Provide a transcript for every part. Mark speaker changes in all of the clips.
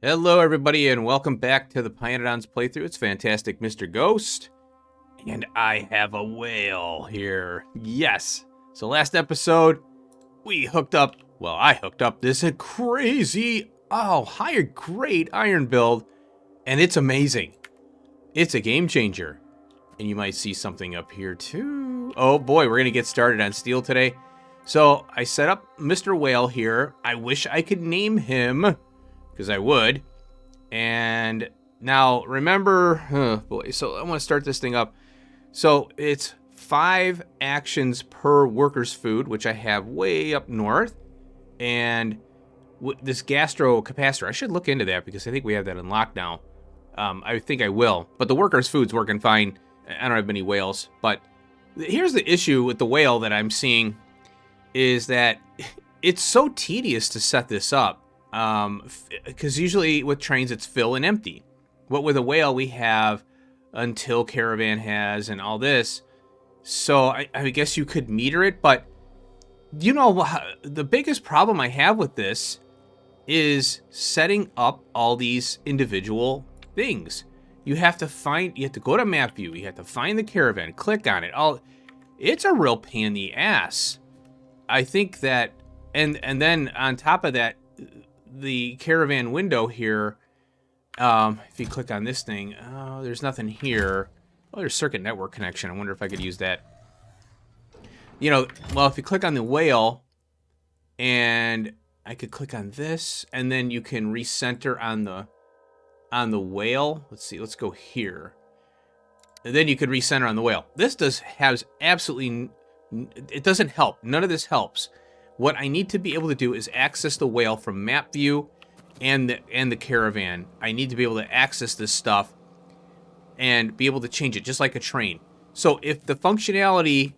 Speaker 1: Hello, everybody, and welcome back to the pYanodons playthrough. It's Fantastic Mr. Ghost, and I have a whale here. Yes. So last episode, we hooked up, well, I hooked up this crazy, higher grade iron build, and it's amazing. It's a game changer. And you might see something up here, too. Oh, boy, we're going to get started on steel today. So I set up Mr. Whale here. I wish I could name him, because I would. And now remember, so I want to start this thing up. So it's 5 actions per worker's food, which I have way up north. And this gastro capacitor, I should look into that because I think we have that unlocked now. I think I will. But the worker's food's working fine. I don't have many whales. But here's the issue with the whale that I'm seeing is that it's so tedious to set this up. Because usually with trains it's fill and empty. What with a whale we have until caravan has and all this. So I guess you could meter it, but you know the biggest problem I have with this is setting up all these individual things. You have to go to map view, you have to find the caravan, click on it. It's a real pain in the ass. I think that and then on top of that, the caravan window here, if you click on this thing, there's nothing here. Oh, there's circuit network connection. I wonder if I could use that. Well, if you click on the whale, and I could click on this, and then you can recenter on the whale. Let's see, let's go here. And then you could recenter on the whale. This has absolutely, it doesn't help. None of this helps. What I need to be able to do is access the whale from map view and the caravan. I need to be able to access this stuff and be able to change it just like a train. So if the functionality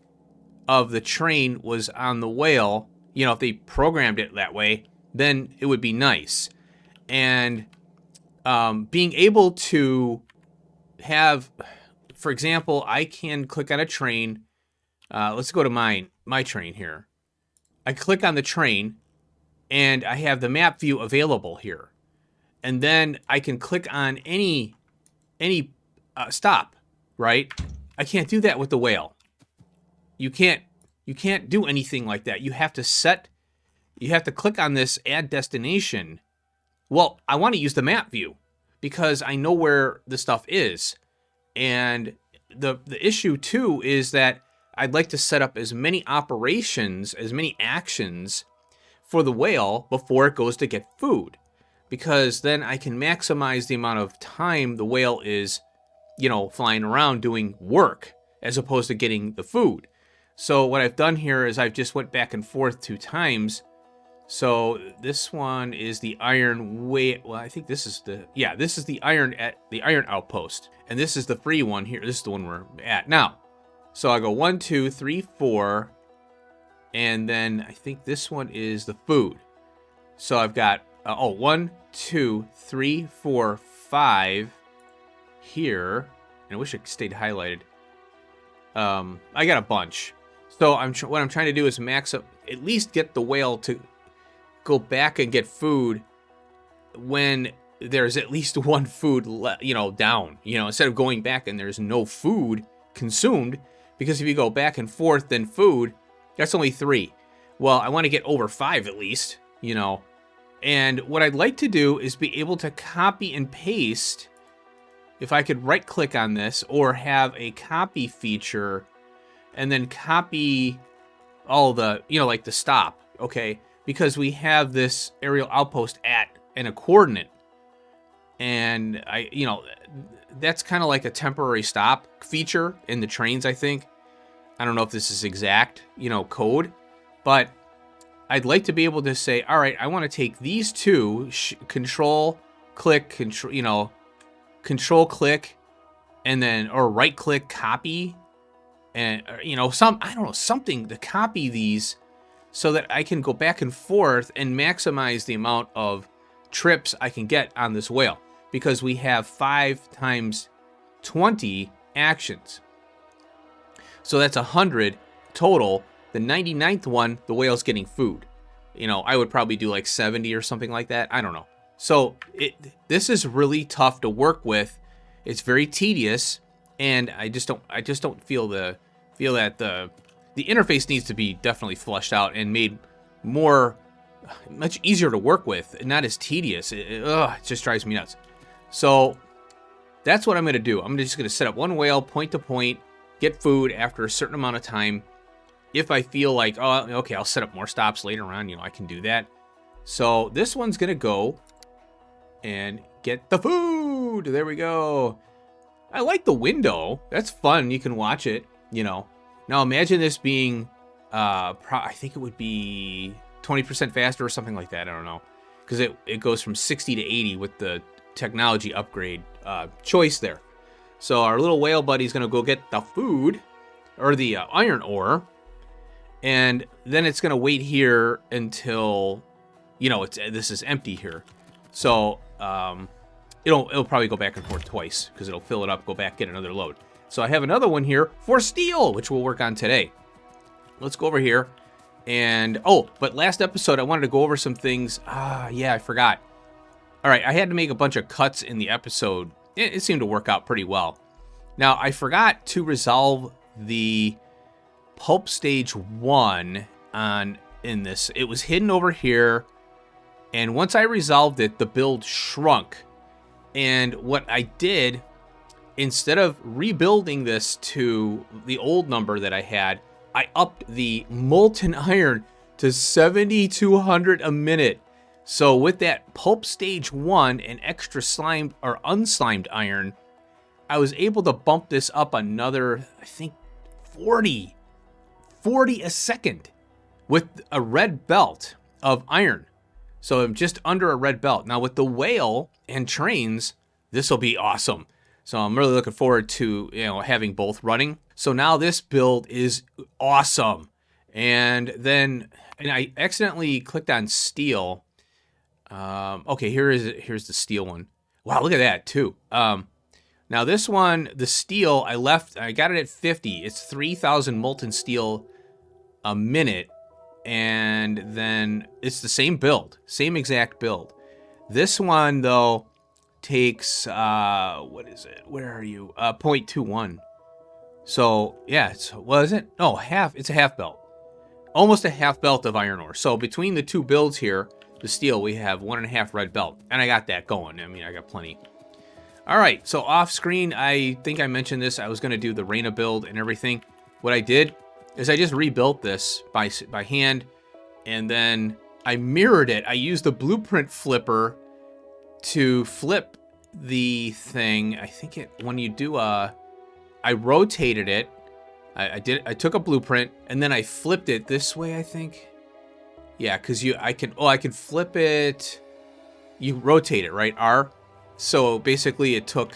Speaker 1: of the train was on the whale, if they programmed it that way, then it would be nice. And being able to have, for example, I can click on a train. Let's go to my train here. I click on the train, and I have the map view available here. And then I can click on any stop, right? I can't do that with the whale. You can't do anything like that. You have to click on this add destination. Well, I want to use the map view because I know where the stuff is. And the issue too is that I'd like to set up as many operations, as many actions for the whale before it goes to get food. Because then I can maximize the amount of time the whale is, flying around doing work as opposed to getting the food. So what I've done here is I've just went back and forth 2 times. So this one is the iron way. Well, I think this is the iron outpost. And this is the free one here. This is the one we're at now. So I go 1, 2, 3, 4, and then I think this one is the food. So I've got 1, 2, 3, 4, 5 here, and I wish it stayed highlighted. I got a bunch. So what I'm trying to do is max up, at least get the whale to go back and get food when there's at least 1 food, down. Instead of going back and there's no food consumed. Because if you go back and forth, then food, that's only 3. Well, I want to get over 5 at least, And what I'd like to do is be able to copy and paste. If I could right-click on this or have a copy feature and then copy all the, like the stop, okay? Because we have this aerial outpost at and a coordinate. And that's kind of like a temporary stop feature in the trains, I think. I don't know if this is exact, code, but I'd like to be able to say, all right, I want to take these 2, control click, control click, and then, or right click, copy, and, something to copy these so that I can go back and forth and maximize the amount of trips I can get on this whale. Because we have 5 times 20 actions. So that's 100 total. The 99th one, the whale's getting food. I would probably do like 70 or something like that. I don't know. So this is really tough to work with. It's very tedious, and I just don't feel that the interface needs to be definitely fleshed out and made much easier to work with, and not as tedious. It just drives me nuts. So that's what I'm going to do. I'm just going to set up one whale, point to point, get food after a certain amount of time. If I feel like, oh, okay, I'll set up more stops later on, I can do that. So this one's going to go and get the food. There we go. I like the window. That's fun. You can watch it, Now imagine this being, I think it would be 20% faster or something like that. I don't know. Because it goes from 60 to 80 with the technology upgrade choice there. So our little whale buddy's going to go get the food, or the iron ore. And then it's going to wait here until, this is empty here. So it'll probably go back and forth twice, because it'll fill it up, go back, get another load. So I have another one here for steel, which we'll work on today. Let's go over here. And, but last episode, I wanted to go over some things. Yeah, I forgot. All right, I had to make a bunch of cuts in the episode. It seemed to work out pretty well. Now, I forgot to resolve the pulp stage 1 in this. It was hidden over here, and once I resolved it, the build shrunk. And what I did, instead of rebuilding this to the old number that I had, I upped the molten iron to 7,200 a minute. So with that pulp stage 1 and extra slimed or unslimed iron, I was able to bump this up another, I think, 40 a second with a red belt of iron. So I'm just under a red belt. Now with the whale and trains, this will be awesome. So I'm really looking forward to, having both running. So now this build is awesome. And I accidentally clicked on steel. Okay, here's the steel one. Wow, look at that too. Now this one, the steel, I got it at 50. It's 3,000 molten steel a minute. And then it's the same build, same exact build. This one though takes, what is it? Where are you? 0.21. So yeah, it's a half belt. Almost a half belt of iron ore. So between the two builds here, the steel, we have 1.5 red belt. And I got that going. I mean, I got plenty. All right, so off screen, I think I mentioned this. I was going to do the Reina build and everything. What I did is I just rebuilt this by hand, and then I mirrored it. I used the blueprint flipper to flip the thing. I think when you do I rotated it. I took a blueprint and then I flipped it this way, I think. Yeah, because I can flip it. You rotate it, right? R. So basically it took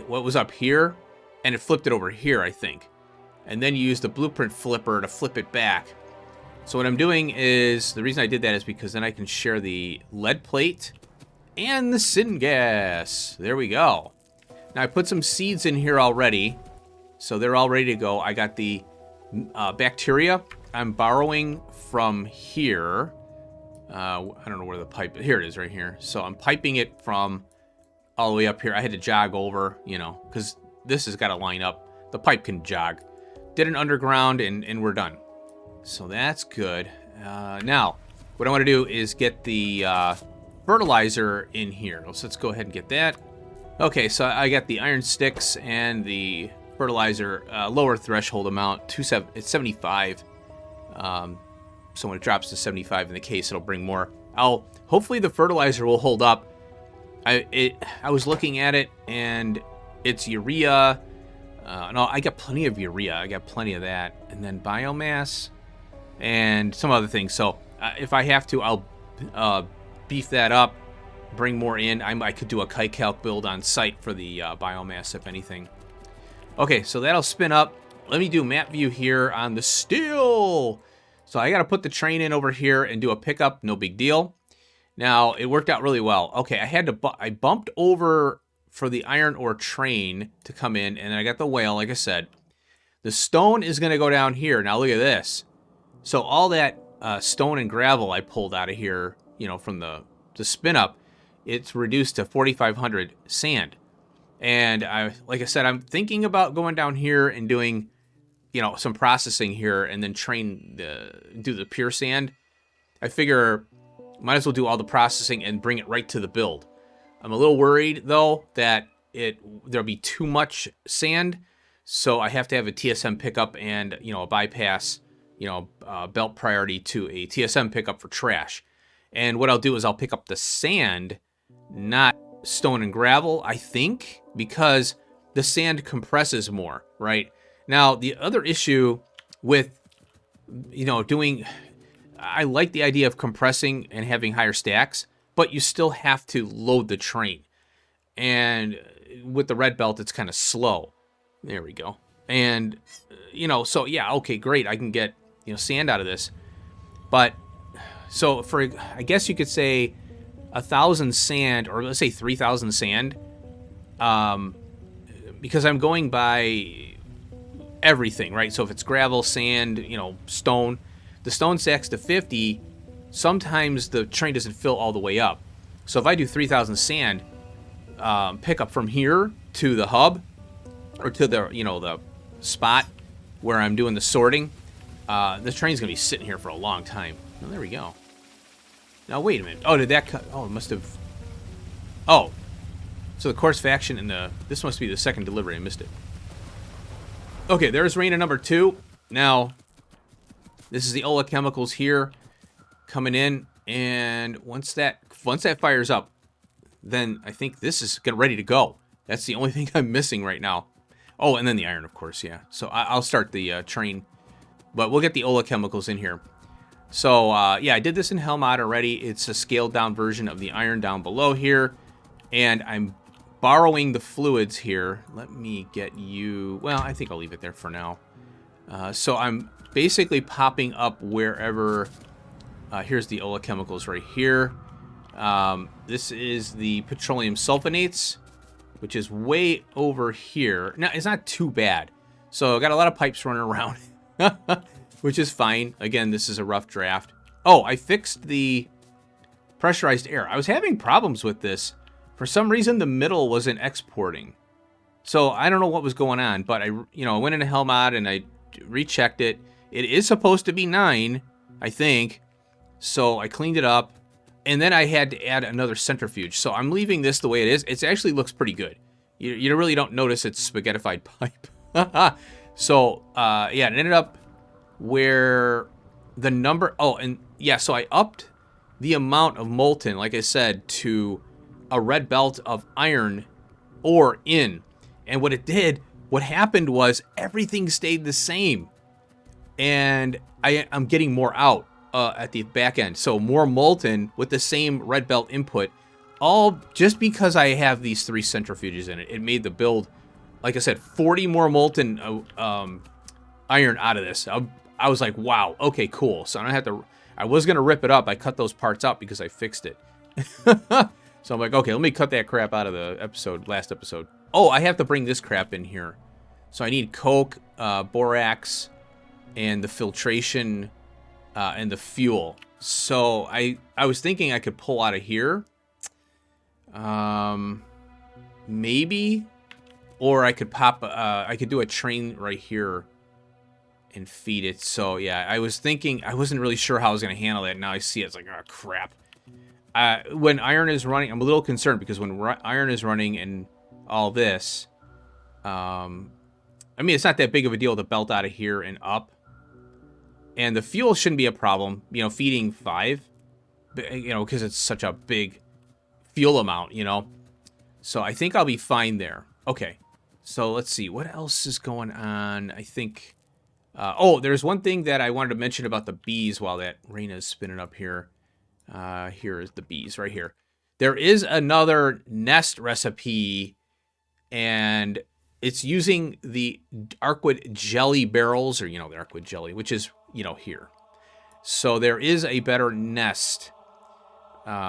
Speaker 1: what was up here and it flipped it over here, I think. And then you use the blueprint flipper to flip it back. So what I'm doing is, the reason I did that is because then I can share the lead plate and the syngas. There we go. Now I put some seeds in here already. So they're all ready to go. I got the bacteria. I'm borrowing from here. I don't know where the pipe... Here it is right here. So I'm piping it from all the way up here. I had to jog over, because this has got to line up. The pipe can jog. Did an underground, and we're done. So that's good. Now, what I want to do is get the fertilizer in here. Let's go ahead and get that. Okay, so I got the iron sticks and the fertilizer lower threshold amount. It's 75. So when it drops to 75 in the case, it'll bring more. Hopefully the fertilizer will hold up. I was looking at it, and it's urea. No, I got plenty of urea. I got plenty of that. And then biomass and some other things. So if I have to, I'll beef that up, bring more in. I could do a kite calc build on site for the biomass, if anything. Okay, so that'll spin up. Let me do map view here on the steel. So I got to put the train in over here and do a pickup. No big deal. Now, it worked out really well. Okay, I bumped over for the iron ore train to come in, and I got the whale, like I said. The stone is going to go down here. Now, look at this. So all that stone and gravel I pulled out of here, from the the spin up, it's reduced to 4,500 sand. And like I said, I'm thinking about going down here and doing, you know, some processing here and then do the pure sand. I figure might as well do all the processing and bring it right to the build. I'm a little worried though that there'll be too much sand, so I have to have a TSM pickup and, you know, a bypass, you know, belt priority to a TSM pickup for trash. And what I'll do is I'll pick up the sand, not stone and gravel, I think, because the sand compresses more, right? Now, the other issue with, you know, I like the idea of compressing and having higher stacks, but you still have to load the train. And with the red belt, it's kind of slow. There we go. And, you know, so yeah, okay, great. I can get, you know, sand out of this. But, so I guess you could say 1,000 sand, or let's say 3,000 sand, because I'm going by everything, right? So if it's gravel, sand, you know, stone, the stone stacks to 50, sometimes the train doesn't fill all the way up. So if I do 3,000 sand, pick up from here to the hub, or to the, you know, the spot where I'm doing the sorting, the train's gonna be sitting here for a long time. Oh, there we go. Now, wait a minute. Oh, did that cut? Oh, it must have... Oh. So the course faction and this must be the second delivery. I missed it. Okay, there's Reina number 2. Now, this is the Ola chemicals here coming in. And once that fires up, then I think this is ready to go. That's the only thing I'm missing right now. Oh, and then the iron, of course, yeah. So I'll start the train. But we'll get the Ola chemicals in here. So, yeah, I did this in Helmod already. It's a scaled-down version of the iron down below here. And I'm borrowing the fluids here. Let me get you... Well, I think I'll leave it there for now. So I'm basically popping up wherever... here's the Ola chemicals right here. This is the petroleum sulfonates, which is way over here. Now, it's not too bad. So I got a lot of pipes running around. Which is fine. Again, this is a rough draft. Oh, I fixed the pressurized air. I was having problems with this. For some reason, the middle wasn't exporting. So I don't know what was going on, but I went into Helmod and I rechecked it. It is supposed to be 9, I think. So I cleaned it up, and then I had to add another centrifuge. So I'm leaving this the way it is. It actually looks pretty good. You really don't notice it's spaghettified pipe. So, yeah, it ended up where the number... Oh, and yeah, so I upped the amount of molten, like I said, to a red belt of iron ore in. And what happened was everything stayed the same. And I'm getting more out at the back end. So more molten with the same red belt input, all just because I have these 3 centrifuges in it. It made the build, like I said, 40 more molten iron out of this. I was like, wow, okay, cool. So I don't have to... I was going to rip it up. I cut those parts out because I fixed it. So I'm like, okay, let me cut that crap out of the last episode. Oh, I have to bring this crap in here. So I need coke, borax, and the filtration, and the fuel. So I was thinking I could pull out of here. Maybe. Or I could I could do a train right here and feed it. So yeah, I was thinking, I wasn't really sure how I was going to handle that. Now I see it, it's like, oh crap. When iron is running, I'm a little concerned because when iron is running and all this, I mean, it's not that big of a deal to belt out of here and up. And the fuel shouldn't be a problem, feeding 5, because it's such a big fuel amount, So I think I'll be fine there. Okay. So let's see. What else is going on? I think... oh, there's one thing that I wanted to mention about the bees while that Reina is spinning up here. Here is the bees right here. There is another nest recipe, and it's using the Arcwood jelly barrels, or, the Arcwood jelly, which is, here. So there is a better nest.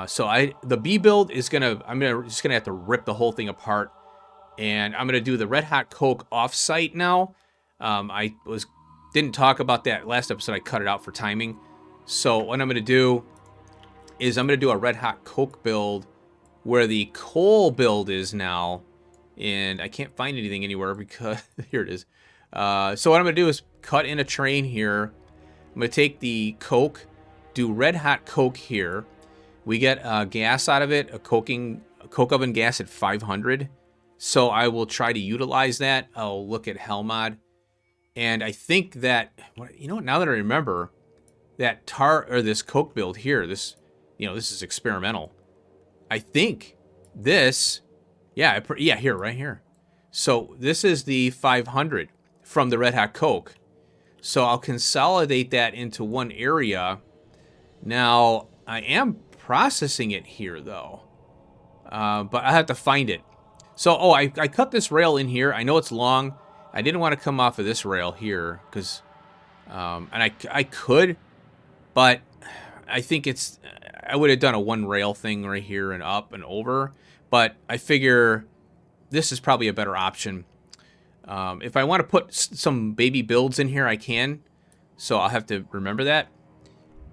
Speaker 1: So the bee build is I'm just gonna have to rip the whole thing apart, and I'm gonna do the red hot coke offsite now. I didn't talk about that last episode. I cut it out for timing. So what I'm gonna do is I'm going to do a red hot coke build where the coal build is now. And I can't find anything anywhere because here it is. So what I'm going to do is cut in a train here. I'm going to take the coke, do red hot coke here. We get gas out of it, a coke oven gas at 500. So I will try to utilize that. I'll look at hell mod. And I think that, you know what, now that I remember, that this coke build here, this is experimental. I think this, yeah, here, right here. So this is the 500 from the red hot coke. So I'll consolidate that into one area. Now, I am processing it here, though. But I have to find it. So, I cut this rail in here. I know it's long. I didn't want to come off of this rail here because, and I could, but I think I would have done a one rail thing right here and up and over. But I figure this is probably a better option. If I want to put some baby builds in here, I can. So I'll have to remember that.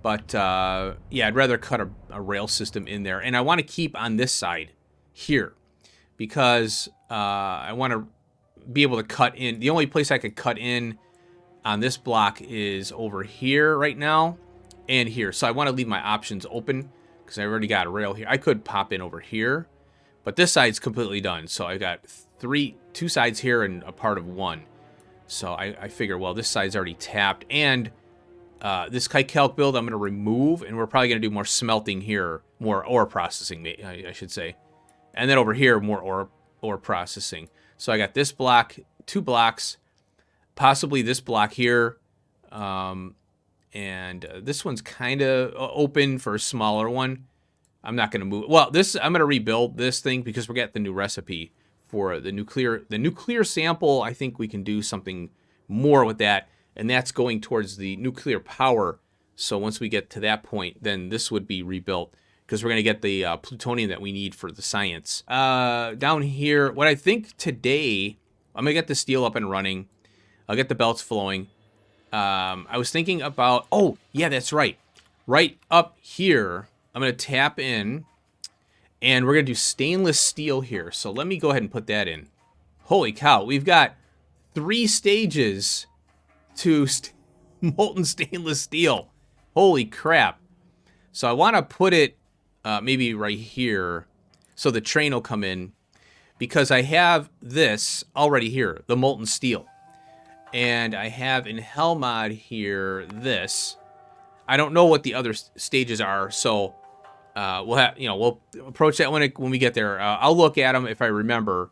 Speaker 1: But, yeah, I'd rather cut a rail system in there. And I want to keep on this side here because I want to be able to cut in. The only place I could cut in on this block is over here right now and here. So I want to leave my options open because I already got a rail here. I could pop in over here, but this side's completely done. So I got two sides here and a part of one. So I figure, well, this side's already tapped. And this kite calc build I'm going to remove, and we're probably going to do more smelting here, more ore processing, I should say. And then over here, more ore processing. So I got this block, 2 blocks, possibly this block here, and this one's kind of open for a smaller one. I'm not going to move. Well, I'm going to rebuild this thing because we got the new recipe for the nuclear sample. I think we can do something more with that, and that's going towards the nuclear power. So once we get to that point, then this would be rebuilt because we're going to get the plutonium that we need for the science. Down here, what I think today, I'm going to get the steel up and running. I'll get the belts flowing. I was thinking about, oh, yeah, that's right. Right up here, I'm going to tap in, and we're going to do stainless steel here. So let me go ahead and put that in. Holy cow, we've got 3 stages to molten stainless steel. Holy crap. So I want to put it maybe right here so the train will come in because I have this already here, the molten steel. And I have in hell mod here this. I don't know what the other stages are, so we'll approach that when we get there. I'll look at them if I remember.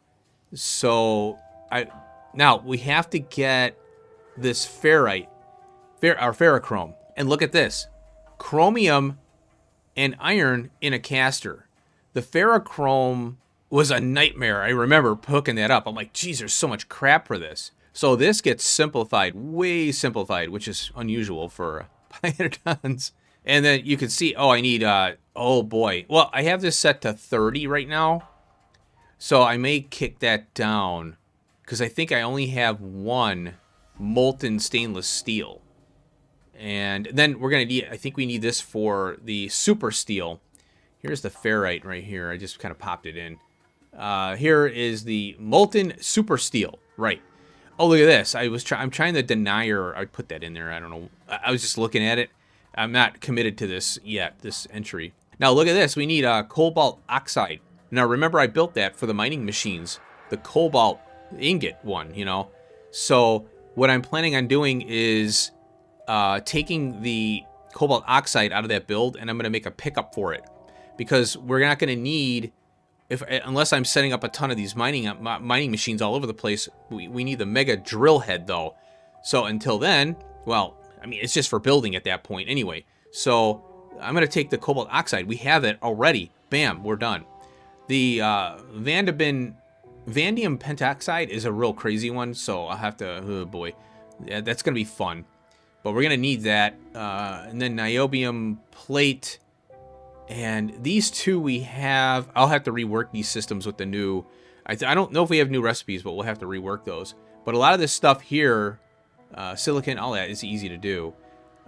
Speaker 1: So now we have to get this ferrite, or ferrochrome, and look at this, chromium and iron in a caster. The ferrochrome was a nightmare. I remember hooking that up. I'm like, geez, there's so much crap for this. So this gets simplified, way simplified, which is unusual for pYanodons. And then you can see, I need, oh boy. Well, I have this set to 30 right now. So I may kick that down because I think I only have 1 molten stainless steel. And then we're going to need, I think we need this for the super steel. Here's the ferrite right here. I just kind of popped it in. Here is the molten super steel. Right. Oh, look at this. I'm trying the denier. I put that in there. I don't know. I was just looking at it. I'm not committed to this yet, this entry. Now, look at this. We need cobalt oxide. Now, remember I built that for the mining machines. The cobalt ingot one, So what I'm planning on doing is taking the cobalt oxide out of that build, and I'm going to make a pickup for it. Because we're not going to need, unless I'm setting up a ton of these mining machines all over the place, we need the mega drill head, though. So until then, well, I mean, it's just for building at that point anyway. So I'm going to take the cobalt oxide. We have it already. Bam, we're done. The vanadium pentoxide is a real crazy one, so I'll have to, oh boy, yeah, that's going to be fun. But we're going to need that. And then niobium plate. And these 2 we have. I'll have to rework these systems with the new. I don't know if we have new recipes, but we'll have to rework those. But a lot of this stuff here, silicon, all that is easy to do.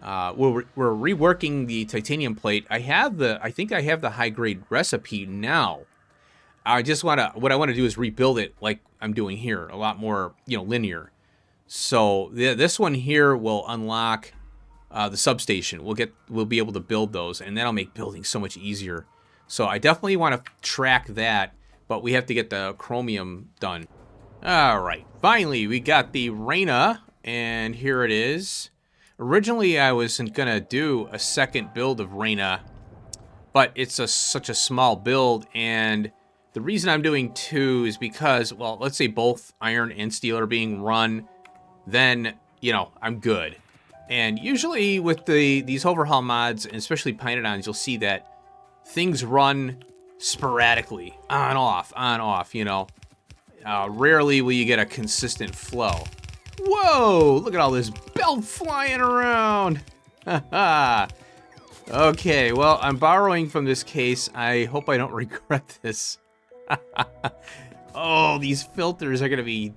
Speaker 1: We're reworking the titanium plate. I think I have the high grade recipe now. I just what I want to do is rebuild it like I'm doing here, a lot more, linear. So this one here will unlock the substation. We'll be able to build those, and that'll make building so much easier. So I definitely want to track that, but we have to get the chromium done. All right, finally we got the Reyna, and here it is. Originally I wasn't gonna do a second build of Reyna, but it's such a small build, and the reason I'm doing 2 is because, well, let's say both iron and steel are being run, then, I'm good. And usually with these overhaul mods, and especially pYanodons, you'll see that things run sporadically, on, off, rarely will you get a consistent flow. Whoa, look at all this belt flying around. Okay, well, I'm borrowing from this case. I hope I don't regret this. Oh, these filters are going to be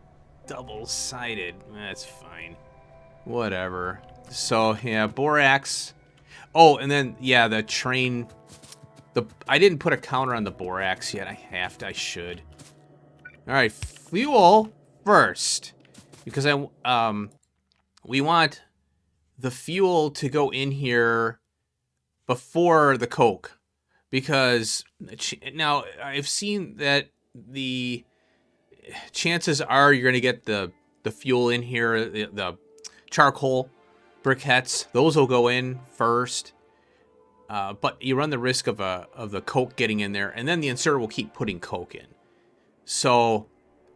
Speaker 1: double-sided. That's fine. Whatever. So, yeah, borax. Oh, and then, yeah, the train. I didn't put a counter on the borax yet. I should. All right, fuel first. Because we want the fuel to go in here before the coke. Because now I've seen that the chances are you're going to get the fuel in here, the charcoal briquettes. Those will go in first. But you run the risk of the coke getting in there, and then the inserter will keep putting coke in. So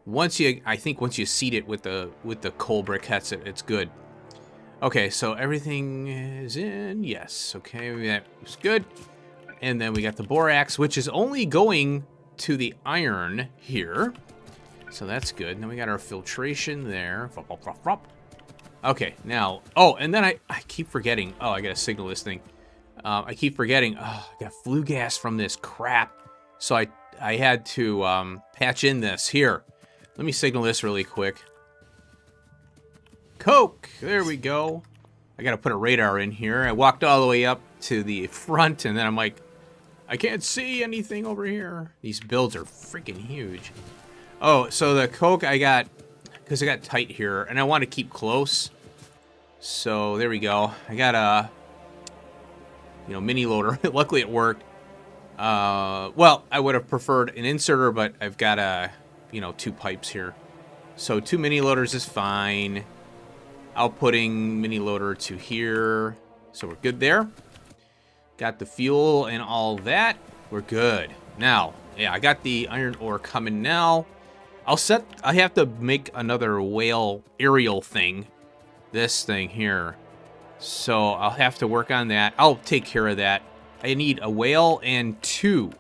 Speaker 1: I think once you seed it with the coal briquettes, it's good. Okay, so everything is in. Yes. Okay, that's good. And then we got the borax, which is only going to the iron here. So that's good. And then we got our filtration there. Okay, now. Oh, and then I keep forgetting. Oh, I got to signal this thing. I keep forgetting. Oh, I got flue gas from this crap. So I had to patch in this. Here. Let me signal this really quick. Coke. There we go. I got to put a radar in here. I walked all the way up to the front, and then I'm like, I can't see anything over here. These builds are freaking huge. Oh, so the coke I got, because I got tight here, and I want to keep close. So there we go. I got a, mini loader. Luckily it worked. Well, I would have preferred an inserter, but I've got 2 pipes here. So 2 mini loaders is fine. Outputting mini loader to here. So we're good there. Got the fuel and all that. We're good. Now, yeah, I got the iron ore coming now. I have to make another whale aerial thing. This thing here. So I'll have to work on that. I'll take care of that. I need a whale and 2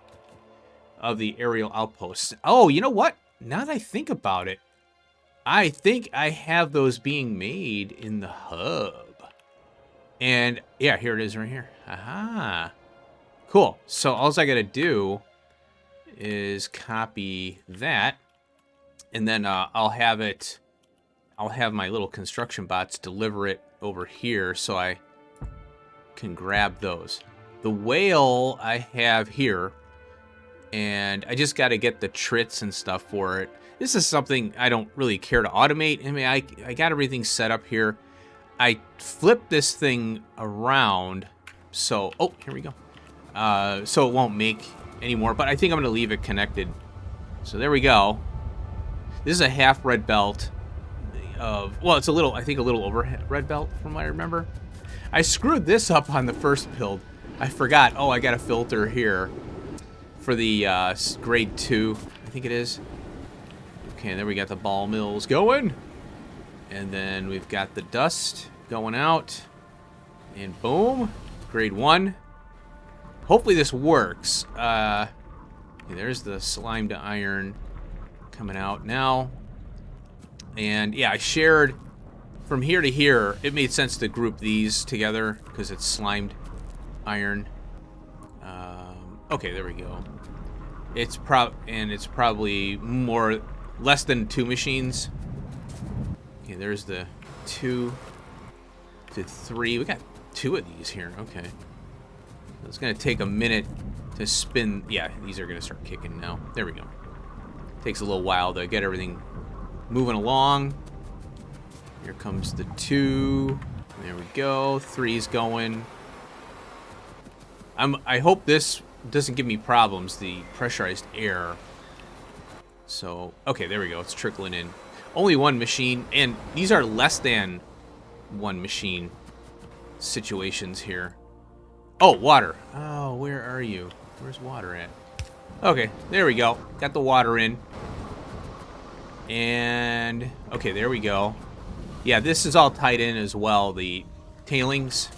Speaker 1: of the aerial outposts. Oh, you know what? Now that I think about it, I think I have those being made in the hub. And yeah, here it is right here. Aha. Cool. So all I got to do is copy that. And then I'll have my little construction bots deliver it over here so I can grab those. The whale I have here, and I just got to get the trits and stuff for it. This is something I don't really care to automate. I mean, I got everything set up here. I flipped this thing around, so, oh, here we go. So it won't make anymore, but I think I'm going to leave it connected. So there we go. This is a half red belt of, well, it's I think a little over red belt from what I remember. I screwed this up on the first build. I forgot, oh, I got a filter here for the grade 2, I think it is. Okay, there we got the ball mills going. And then we've got the dust going out. And boom, grade 1. Hopefully this works. Okay, there's the slime to iron coming out now. And yeah, I shared from here to here. It made sense to group these together because it's slimed iron. Okay, there we go. It's probably less than 2 machines. Okay, there's the 2 to 3. We got 2 of these here. Okay. It's going to take a minute to spin. Yeah, these are going to start kicking now. There we go. Takes a little while to get everything moving along. Here comes the 2. There we go. 3's going. I hope this doesn't give me problems, the pressurized air. So, okay, there we go. It's trickling in. Only 1 machine, and these are less than 1 machine situations here. Oh, water. Oh, where are you? Where's water at? Okay, there we go. Got the water in. And, okay, there we go. Yeah, this is all tied in as well, the tailings.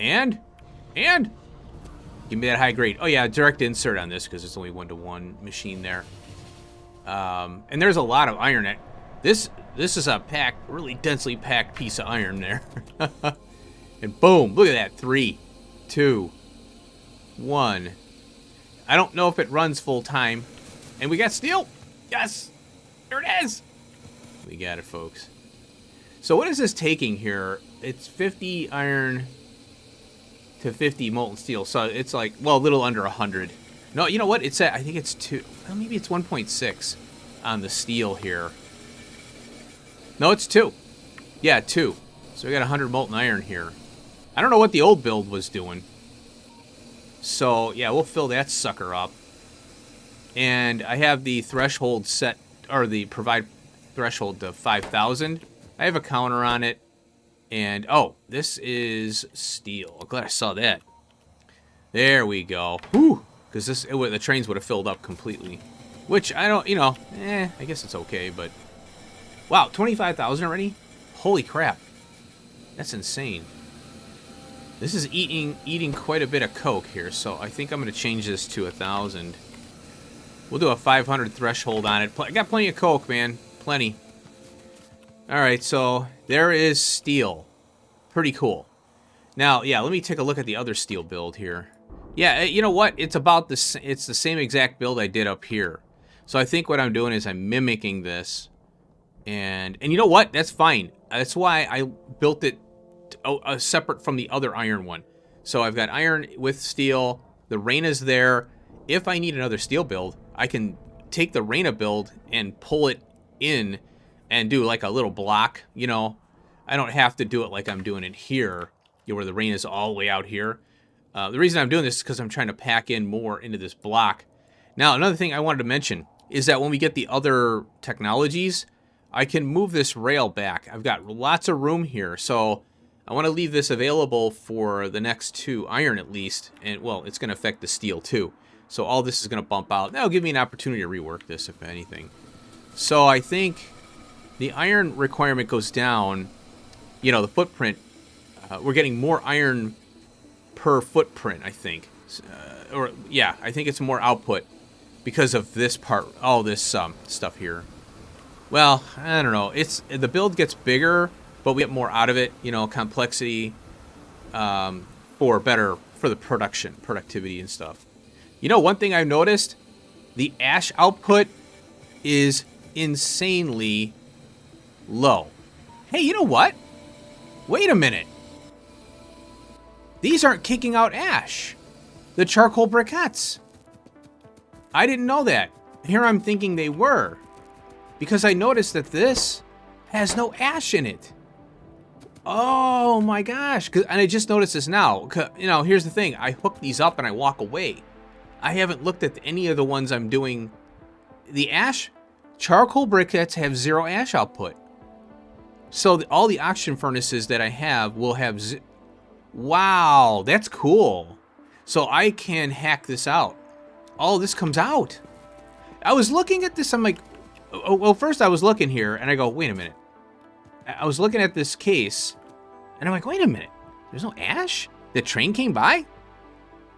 Speaker 1: And, give me that high grade. Oh, yeah, direct insert on this because it's only 1-to-1 machine there. And there's a lot of iron. This is a packed, really densely packed piece of iron there. And boom, look at that. 3, 2, 1. I don't know if it runs full time. And we got steel. Yes. There it is. We got it, folks. So what is this taking here? It's 50 iron to 50 molten steel. So it's like, well, a little under 100. No, you know what? It's at, I think it's 2. Well, maybe it's 1.6 on the steel here. No, it's 2. Yeah, 2. So we got 100 molten iron here. I don't know what the old build was doing. So, yeah, we'll fill that sucker up. And I have the threshold set, or the provide threshold to 5,000. I have a counter on it. And, oh, this is steel. I'm glad I saw that. There we go. Whew. Because the trains would have filled up completely. Which, I don't, I guess it's okay, but... Wow, 25,000 already? Holy crap. That's insane. This is eating quite a bit of coke here, so I think I'm going to change this to 1,000. We'll do a 500 threshold on it. I got plenty of coke, man. Plenty. Alright, so there is steel. Pretty cool. Now, yeah, let me take a look at the other steel build here. Yeah, you know what? It's about the it's the same exact build I did up here. So I think what I'm doing is I'm mimicking this. And you know what? That's fine. That's why I built it separate from the other iron one. So I've got iron with steel. The Reyna's there. If I need another steel build, I can take the Reyna build and pull it in and do like a little block, you know. I don't have to do it like I'm doing it here, where the Reyna's all the way out here. The reason I'm doing this is because I'm trying to pack in more into this block. Now, another thing I wanted to mention is that when we get the other technologies, I can move this rail back. I've got lots of room here, so I want to leave this available for the next 2 iron at least. And, well, it's going to affect the steel too. So all this is going to bump out. That'll give me an opportunity to rework this, if anything. So I think the iron requirement goes down. You know, the footprint, we're getting more iron per footprint, I think. Yeah, I think it's more output because of this part, all this stuff here. Well, I don't know. The build gets bigger, but we get more out of it. You know, complexity for the productivity and stuff. You know, one thing I've noticed, the ash output is insanely low. Hey, you know what? Wait a minute. These aren't kicking out ash. The charcoal briquettes. I didn't know that. Here I'm thinking they were. Because I noticed that this has no ash in it. Oh my gosh. And I just noticed this now. You know, here's the thing. I hook these up and I walk away. I haven't looked at any of the ones I'm doing. The ash, charcoal briquettes have 0 ash output. So all the oxygen furnaces that I have will have... Wow, that's cool. So I can hack this out. Oh, this comes out. I was looking at this, I'm like... Oh, well, first I was looking here, and I go, wait a minute. I was looking at this case, and I'm like, wait a minute. There's no ash? The train came by?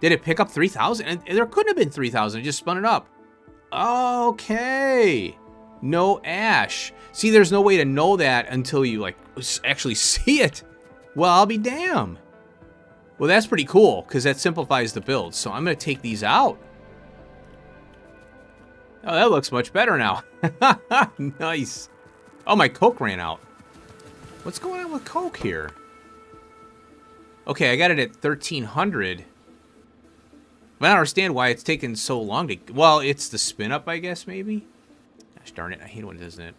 Speaker 1: Did it pick up 3,000? And there couldn't have been 3,000. It just spun it up. Okay. No ash. See, there's no way to know that until you, like, actually see it. Well, I'll be damned. Well, that's pretty cool, because that simplifies the build. So I'm going to take these out. Oh, that looks much better now. Nice. Oh, my Coke ran out. What's going on with Coke here? Okay, I got it at 1300. But I don't understand why it's taken so long to... Well, it's the spin up, I guess, maybe? Gosh darn it, I hate when it doesn't it.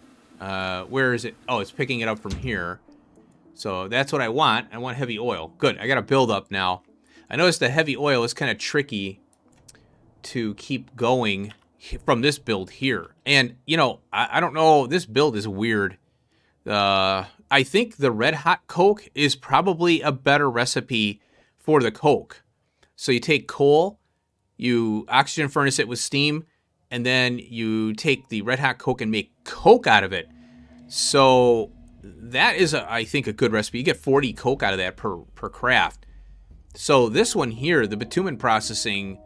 Speaker 1: Where is it? Oh, it's picking it up from here. So that's what I want. I want heavy oil. Good, I got a build up now. I noticed the heavy oil is kind of tricky to keep going from this build here. And, you know, I don't know, this build is weird. I think the red hot coke is probably a better recipe for the coke. So you take coal, you oxygen furnace it with steam, and then you take the red hot coke and make coke out of it. So that is, I think, a good recipe. You get 40 coke out of that per craft. So this one here, the bitumen processing,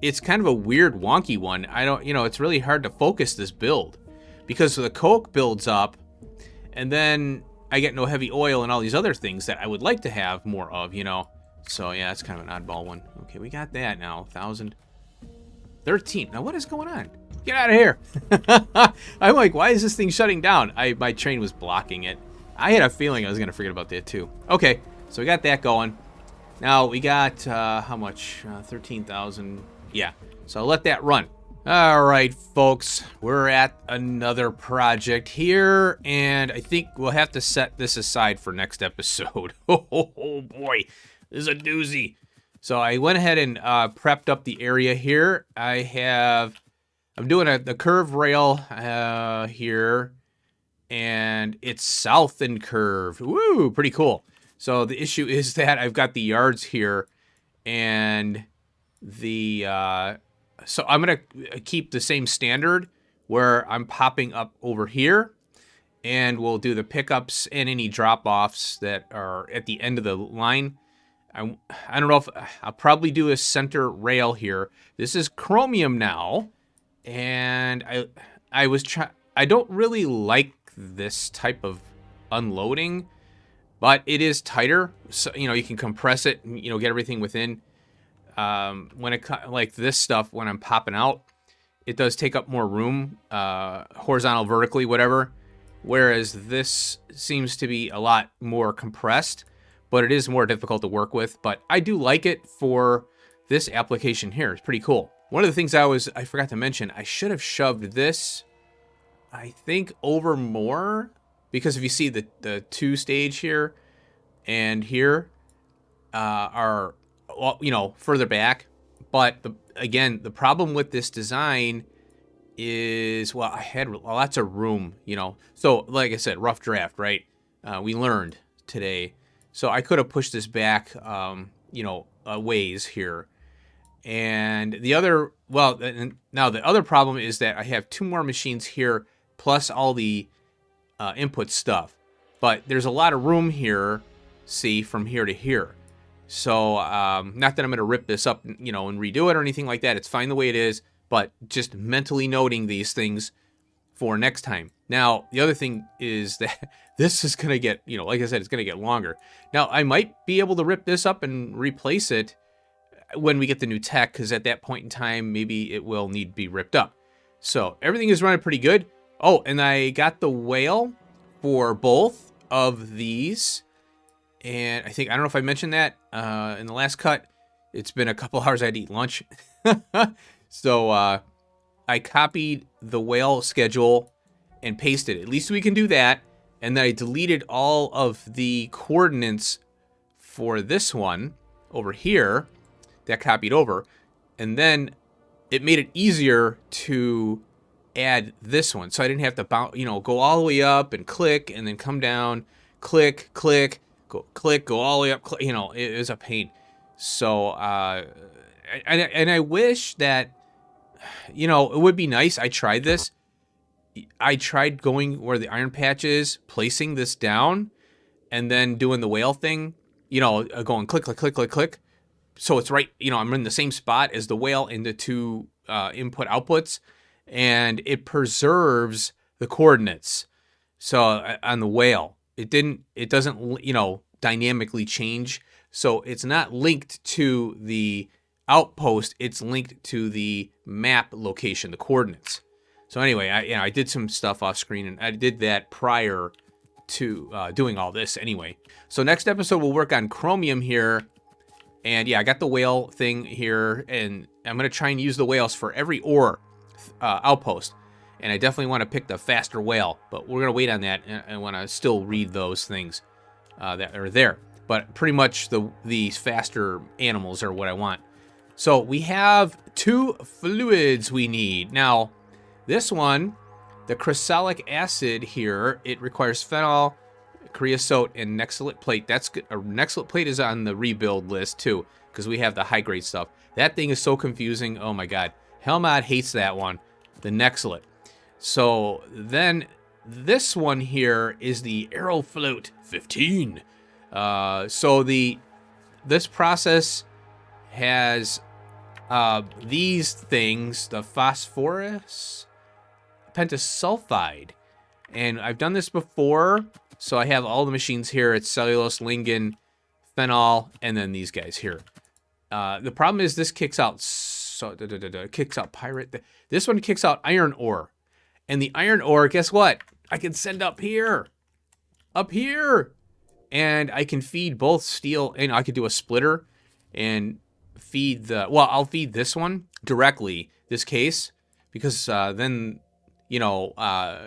Speaker 1: it's kind of a weird, wonky one. It's really hard to focus this build because the coke builds up, and then I get no heavy oil and all these other things that I would like to have more of, you know. So yeah, it's kind of an oddball one. Okay, we got that now. 1,013. Now what is going on? Get out of here. I'm like, why is this thing shutting down? My train was blocking it. I had a feeling I was going to forget about that too. Okay, so we got that going. Now we got, how much? 13,000. Yeah, so I'll let that run. All right, folks, we're at another project here, and I think we'll have to set this aside for next episode. Oh boy, this is a doozy. So I went ahead and prepped up the area here. I'm doing the curved rail here, and it's south and curved. Woo, pretty cool. So the issue is that I've got the yards here, and so I'm going to keep the same standard where I'm popping up over here, and we'll do the pickups and any drop-offs that are at the end of the line. I don't know if I'll probably do a center rail here. This is chromium now, and I don't really like this type of unloading, but it is tighter. So, you know, you can compress it and, you know, get everything within. When it like this stuff, when I'm popping out, it does take up more room, horizontal, vertically, whatever. Whereas this seems to be a lot more compressed, but it is more difficult to work with. But I do like it for this application here. It's pretty cool. One of the things I forgot to mention, I should have shoved this, I think, over more, because if you see the two stage here and here are, you know, further back. But again, the problem with this design is, well, I had lots of room, you know. So like I said, rough draft, right? We learned today. So I could have pushed this back, you know, a ways here. And the other, well, now the other problem is that I have two more machines here, plus all the input stuff. But there's a lot of room here, see, from here to here. So, not that I'm going to rip this up, you know, and redo it or anything like that. It's fine the way it is, but just mentally noting these things for next time. Now, the other thing is that this is going to get, you know, like I said, it's going to get longer. Now, I might be able to rip this up and replace it when we get the new tech, because at that point in time, maybe it will need to be ripped up. So, everything is running pretty good. Oh, and I got the whale for both of these. And I don't know if I mentioned that in the last cut. It's been a couple hours I had to eat lunch. So I copied the whale schedule and pasted it. At least we can do that. And then I deleted all of the coordinates for this one over here that copied over. And then it made it easier to add this one. So I didn't have to go all the way up and click and then come down, click, go all the way up, you know, it was a pain. So, and I wish that, you know, it would be nice. I tried this. I tried going where the iron patch is, placing this down, and then doing the whale thing, you know, going click, click, click, click, click. So it's right, you know, I'm in the same spot as the whale in the two input outputs, and it preserves the coordinates. So on the whale, it doesn't, you know, dynamically change. So it's not linked to the outpost. It's linked to the map location, the coordinates. So anyway, I did some stuff off screen, and I did that prior to doing all this anyway. So next episode, we'll work on chromium here. And yeah, I got the whale thing here, and I'm going to try and use the whales for every ore outpost. And I definitely want to pick the faster whale, but we're going to wait on that. And I want to still read those things that are there. But pretty much these faster animals are what I want. So we have 2 fluids we need. Now, this one, the chrysalic acid here, it requires phenol, creosote, and nexalate plate. That's good. Nexalate plate is on the rebuild list too, because we have the high grade stuff. That thing is so confusing. Oh my god. Helmod hates that one, the nexalate. So then this one here is the Aerofloat 15. So this process has these things, the phosphorus pentasulfide, and I've done this before. So I have all the machines here. It's cellulose, lignin, phenol, and then these guys here. The problem is this kicks out kicks out pyrite. This one kicks out iron ore, and the iron ore, guess what? I can send up here, and I can feed both steel, and I could do a splitter and feed I'll feed this one directly, this case, because then, you know,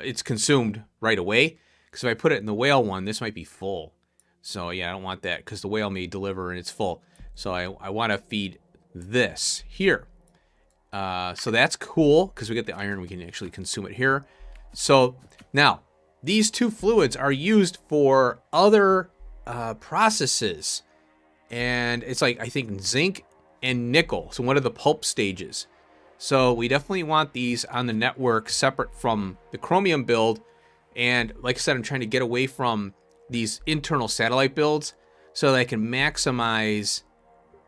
Speaker 1: it's consumed right away. Because if I put it in the whale one, this might be full. So yeah, I don't want that, because the whale may deliver and it's full. So I want to feed this here. So that's cool, because we get the iron, we can actually consume it here. So now, these 2 fluids are used for other processes. And it's like, I think, zinc and nickel. So one of the pulp stages. So we definitely want these on the network separate from the chromium build. And like I said, I'm trying to get away from these internal satellite builds so that I can maximize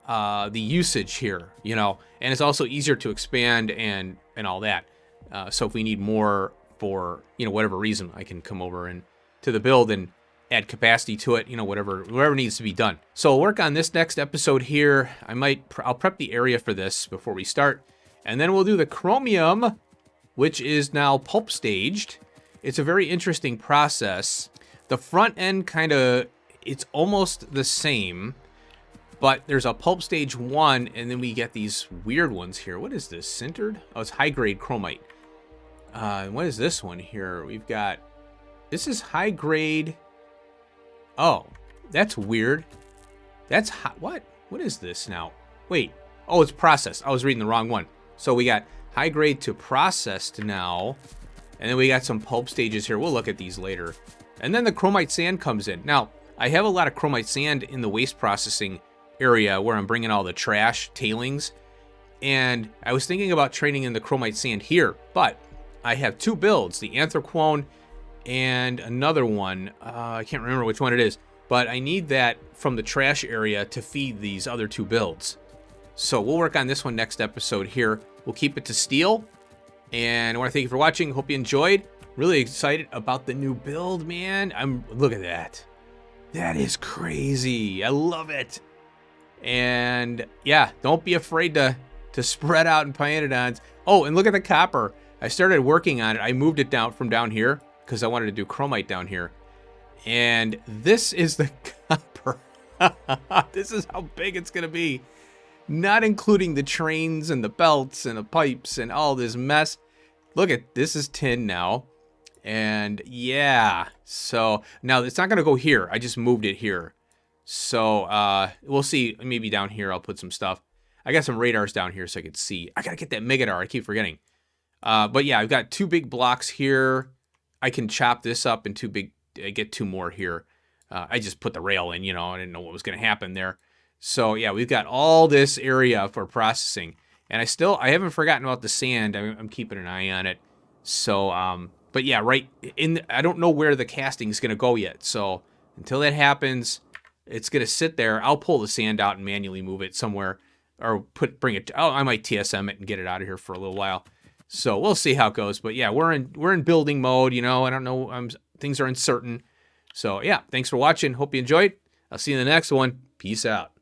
Speaker 1: the usage here, you know. And it's also easier to expand and all that. So if we need more for, you know, whatever reason, I can come over and to the build and add capacity to it, you know, whatever needs to be done. So I'll work on this next episode here. I'll prep the area for this before we start. And then we'll do the chromium, which is now pulp staged. It's a very interesting process. The front end it's almost the same, but there's a pulp stage 1, and then we get these weird ones here. What is this, sintered? Oh, it's high grade chromite. What is this one here? This is high grade. Oh, that's weird. That's what? What is this now? Wait. Oh, it's processed. I was reading the wrong one. So we got high grade to processed now. And then we got some pulp stages here. We'll look at these later. And then the chromite sand comes in. Now, I have a lot of chromite sand in the waste processing area where I'm bringing all the trash, tailings. And I was thinking about trading in the chromite sand here. But I have 2 builds, the anthracone and another one. I can't remember which one it is. But I need that from the trash area to feed these other 2 builds. So we'll work on this one next episode here. We'll keep it to steel. And I want to thank you for watching. Hope you enjoyed. Really excited about the new build, man. Look at that. That is crazy. I love it. And yeah, don't be afraid to spread out in pYanodons. Oh, and look at the copper. I started working on it. I moved it down from down here because I wanted to do chromite down here. And this is the copper. This is how big it's going to be. Not including the trains and the belts and the pipes and all this mess. Look at this is tin now. And yeah, so now it's not going to go here. I just moved it here. So we'll see. Maybe down here I'll put some stuff. I got some radars down here so I could see. I got to get that Megadar. I keep forgetting. But yeah, I've got 2 big blocks here. I can chop this up in 2 big. I get 2 more here. I just put the rail in, you know. I didn't know what was going to happen there. So yeah, we've got all this area for processing, and I haven't forgotten about the sand. I'm keeping an eye on it. So, but yeah, I don't know where the casting is going to go yet. So until that happens, it's going to sit there. I'll pull the sand out and manually move it somewhere, or bring it. I might TSM it and get it out of here for a little while. So we'll see how it goes. But yeah, we're in building mode. You know, I don't know. Things are uncertain. So yeah, thanks for watching. Hope you enjoyed. I'll see you in the next one. Peace out.